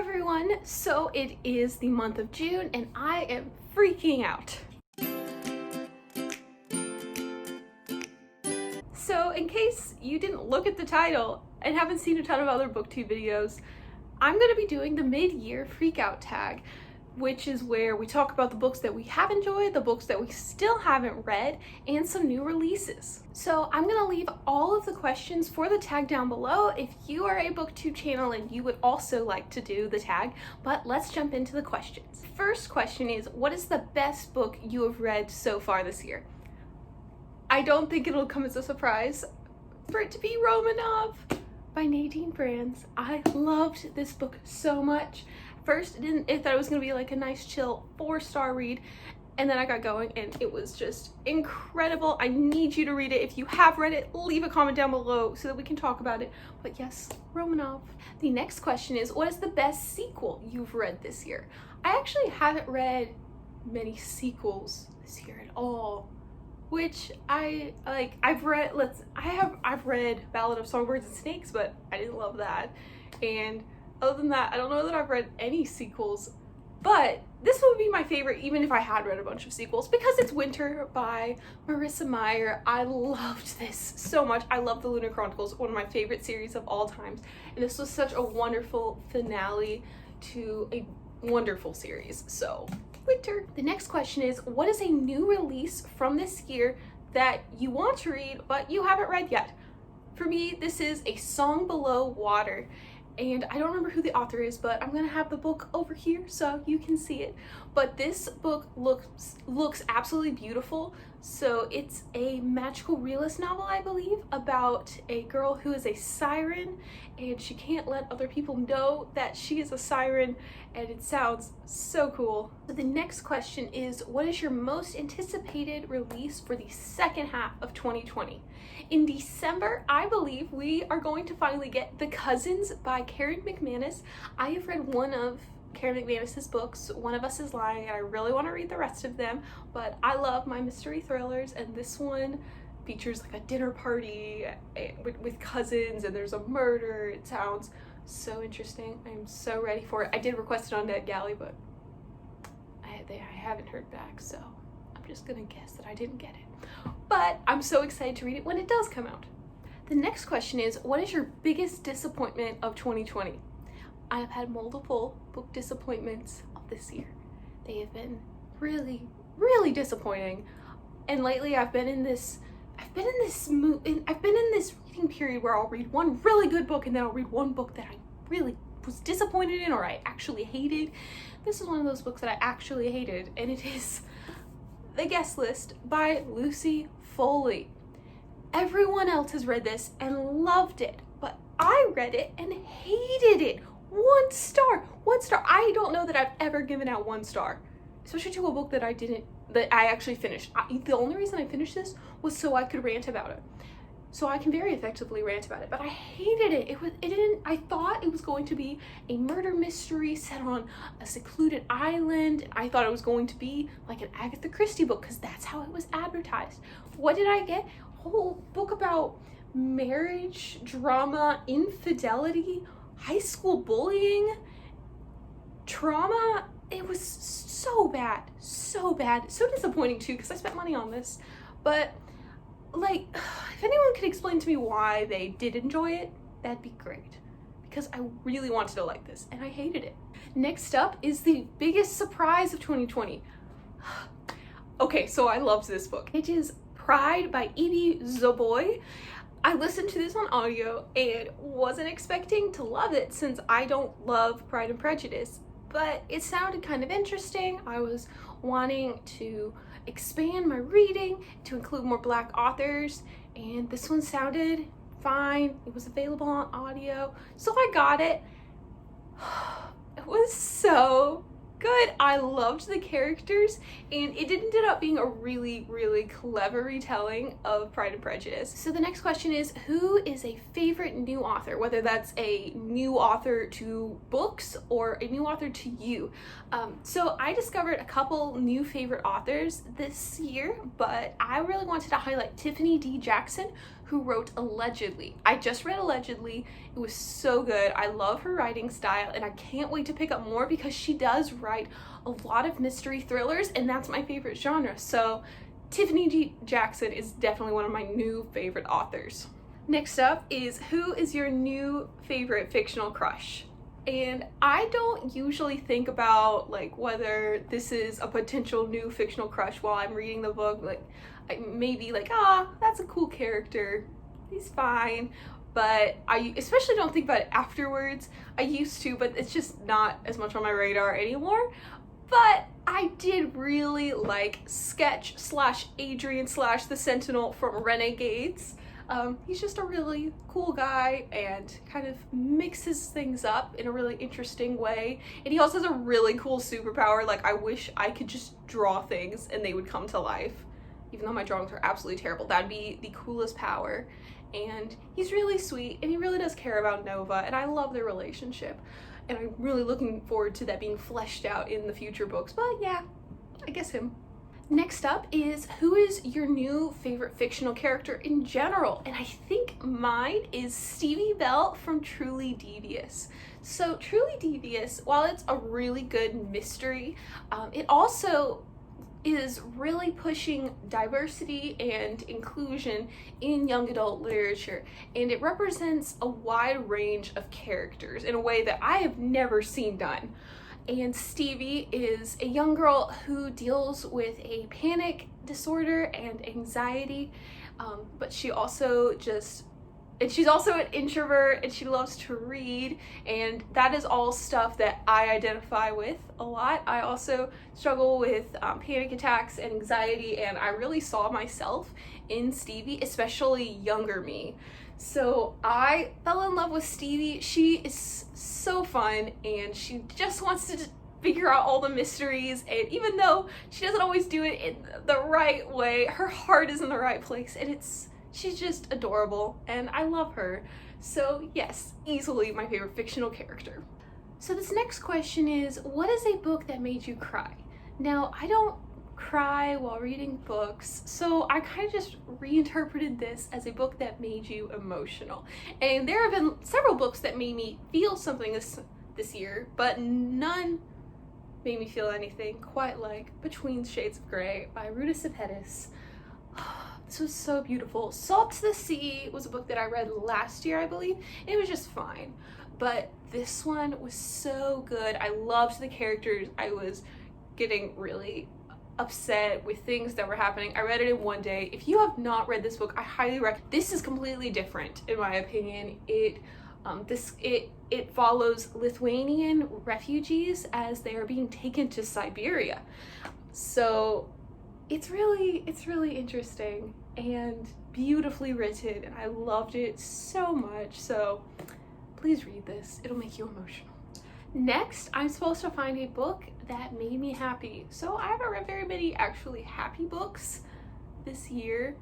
everyone! So it is the month of June and I am freaking out. So in case you didn't look at the title and haven't seen a ton of other BookTube videos, I'm going to be doing the mid-year freakout tag, which is where we talk about the books that we have enjoyed, the books that we still haven't read, and some new releases. So I'm gonna leave all of the questions for the tag down below if you are a BookTube channel and you would also like to do the tag, but let's jump into the questions. First question is, what is the best book you have read so far this year? I don't think it'll come as a surprise for it to be Romanov by Nadine Brands. I loved this book so much. First, I thought it was gonna be like a nice chill 4-star read, and then I got going and it was just incredible. I need you to read it. If you have read it, leave a comment down below so that we can talk about it. But yes, Romanov. The next question is, what is the best sequel you've read this year? I actually haven't read many sequels this year at all, which I've read Ballad of Songbirds and Snakes, but I didn't love that. And other than that, I don't know that I've read any sequels, but this would be my favorite even if I had read a bunch of sequels, because it's Winter by Marissa Meyer. I loved this so much. I love the Lunar Chronicles, one of my favorite series of all times, and this was such a wonderful finale to a wonderful series. So Winter. The next question is, what is a new release from this year that you want to read but you haven't read yet? For me, this is A Song Below Water. And I don't remember who the author is, but I'm gonna have the book over here so you can see it. But this book looks absolutely beautiful. So it's a magical realist novel, I believe, about a girl who is a siren and she can't let other people know that she is a siren, and it sounds so cool. So the next question is, what is your most anticipated release for the second half of 2020? In December, I believe we are going to finally get The Cousins by Karen McManus. I have read one of Karen McManus's books, One of Us is Lying, and I really want to read the rest of them, but I love my mystery thrillers, and this one features like a dinner party with cousins and there's a murder. It sounds so interesting. I'm so ready for it. I did request it on NetGalley, but I haven't heard back, so I'm just gonna guess that I didn't get it. But I'm so excited to read it when it does come out. The next question is, what is your biggest disappointment of 2020? I have had multiple book disappointments of this year. They have been really, really disappointing. And lately I've been in this reading period where I'll read one really good book and then I'll read one book that I really was disappointed in or I actually hated. This is one of those books that I actually hated, and it is The Guest List by Lucy Foley. Everyone else has read this and loved it, but I read it and hated it. 1 star. I don't know that I've ever given out 1 star, especially to a book that I actually finished. The only reason I finished this was so I could rant about it. So I can very effectively rant about it, but I hated it. I thought it was going to be a murder mystery set on a secluded island. I thought it was going to be like an Agatha Christie book because that's how it was advertised. What did I get? A whole book about marriage, drama, infidelity, high school bullying, trauma. It was so bad, so disappointing too, because I spent money on this. But like, if anyone could explain to me why they did enjoy it, that'd be great, because I really wanted to like this and I hated it. Next up is the biggest surprise of 2020. Okay, so I loved this book. It is Pride by Evie Zoboy. I listened to this on audio and wasn't expecting to love it since I don't love Pride and Prejudice, but it sounded kind of interesting. I was wanting to expand my reading to include more Black authors, and this one sounded fine. It was available on audio, so I got it. It was so good. good. I loved the characters, and it ended up being a really, really clever retelling of Pride and Prejudice. So the next question is, who is a favorite new author? Whether that's a new author to books or a new author to you. So I discovered a couple new favorite authors this year, but I really wanted to highlight Tiffany D. Jackson, who wrote Allegedly. I just read Allegedly. It was so good. I love her writing style, and I can't wait to pick up more because she does write a lot of mystery thrillers, and that's my favorite genre. So Tiffany D. Jackson is definitely one of my new favorite authors. Next up is, who is your new favorite fictional crush? And I don't usually think about like whether this is a potential new fictional crush while I'm reading the book. Like I may be like, that's a cool character, he's fine. But I especially don't think about it afterwards. I used to, but it's just not as much on my radar anymore. But I did really like Sketch / Adrian / the Sentinel from Renegades. He's just a really cool guy and kind of mixes things up in a really interesting way. And he also has a really cool superpower. Like, I wish I could just draw things and they would come to life. Even though my drawings are absolutely terrible, that'd be the coolest power. And he's really sweet, and he really does care about Nova, and I love their relationship. And I'm really looking forward to that being fleshed out in the future books. But yeah, I guess him. Next up is, who is your new favorite fictional character in general? And I think mine is Stevie Bell from Truly Devious. So Truly Devious, while it's a really good mystery, it also is really pushing diversity and inclusion in young adult literature, and it represents a wide range of characters in a way that I have never seen done. And Stevie is a young girl who deals with a panic disorder and anxiety, but she's also an introvert, and she loves to read, and that is all stuff that I identify with a lot. I also struggle with panic attacks and anxiety, and I really saw myself in Stevie, especially younger me. So I fell in love with Stevie. She is so fun, and she just wants to figure out all the mysteries, and even though she doesn't always do it in the right way, her heart is in the right place, and she's just adorable, and I love her. So yes, easily my favorite fictional character. So this next question is, what is a book that made you cry? Now, I don't cry while reading books, so I kind of just reinterpreted this as a book that made you emotional. And there have been several books that made me feel something this year, but none made me feel anything quite like Between Shades of Grey by Ruta Sepetys. This was so beautiful. Salt to the Sea was a book that I read last year, I believe. It was just fine. But this one was so good. I loved the characters. I was getting really upset with things that were happening. I read it in one day. If you have not read this book, I highly recommend. This is completely different, in my opinion. It follows Lithuanian refugees as they are being taken to Siberia. So it's really interesting and beautifully written, and I loved it so much. So please read this. It'll make you emotional. Next, I'm supposed to find a book that made me happy. So I haven't read very many actually happy books this year,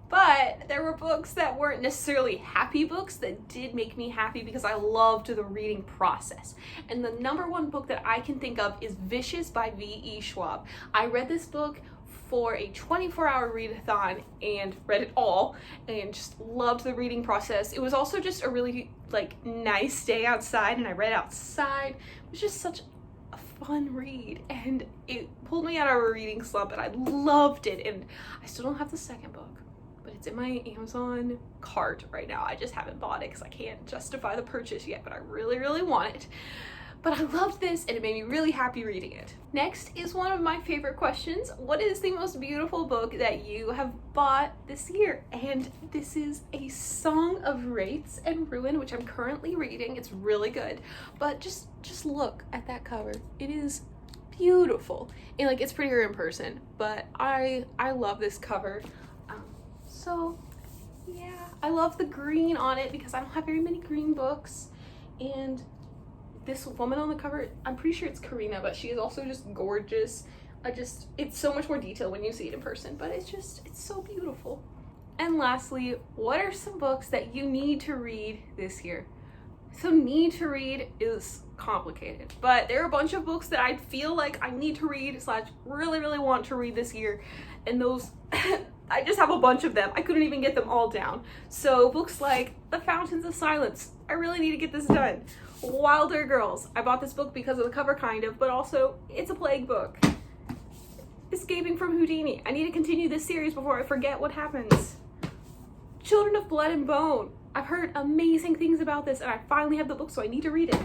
but there were books that weren't necessarily happy books that did make me happy because I loved the reading process. And the number one book that I can think of is Vicious by V.E. Schwab. I read this book for a 24-hour readathon and read it all and just loved the reading process. It was also just a really nice day outside, and I read outside. It was just such a fun read, and it pulled me out of a reading slump, and I loved it. And I still don't have the second book, but it's in my Amazon cart right now. I just haven't bought it because I can't justify the purchase yet, but I really want it. But I loved this, and it made me really happy reading it. Next is one of my favorite questions. What is the most beautiful book that you have bought this year? And this is A Song of Wraiths and Ruin, which I'm currently reading. It's really good. But just look at that cover. It is beautiful. And it's prettier in person, but I love this cover. So yeah, I love the green on it because I don't have very many green books. And this woman on the cover, I'm pretty sure it's Karina, but she is also just gorgeous. It's so much more detailed when you see it in person, but it's so beautiful. And lastly, what are some books that you need to read this year? So need to read is complicated, but there are a bunch of books that I feel like I need to read / really want to read this year, and those I just have a bunch of them. I couldn't even get them all down. So books like The Fountains of Silence, I really need to get this done. Wilder Girls, I bought this book because of the cover kind of, but also it's a plague book. Escaping from Houdini, I need to continue this series before I forget what happens. Children of Blood and Bone, I've heard amazing things about this and I finally have the book, so I need to read it.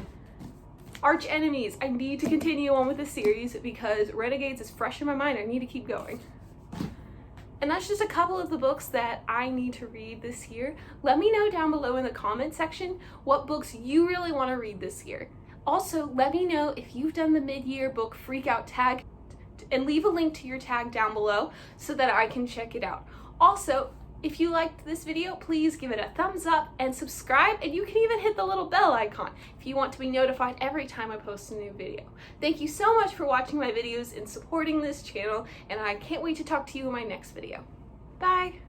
Arch Enemies, I need to continue on with this series because Renegades is fresh in my mind. I need to keep going. And that's just a couple of the books that I need to read this year. Let me know down below in the comment section what books you really want to read this year. Also, let me know if you've done the mid-year book freakout tag, and leave a link to your tag down below so that I can check it out. Also, if you liked this video, please give it a thumbs up and subscribe, and you can even hit the little bell icon if you want to be notified every time I post a new video. Thank you so much for watching my videos and supporting this channel, and I can't wait to talk to you in my next video. Bye!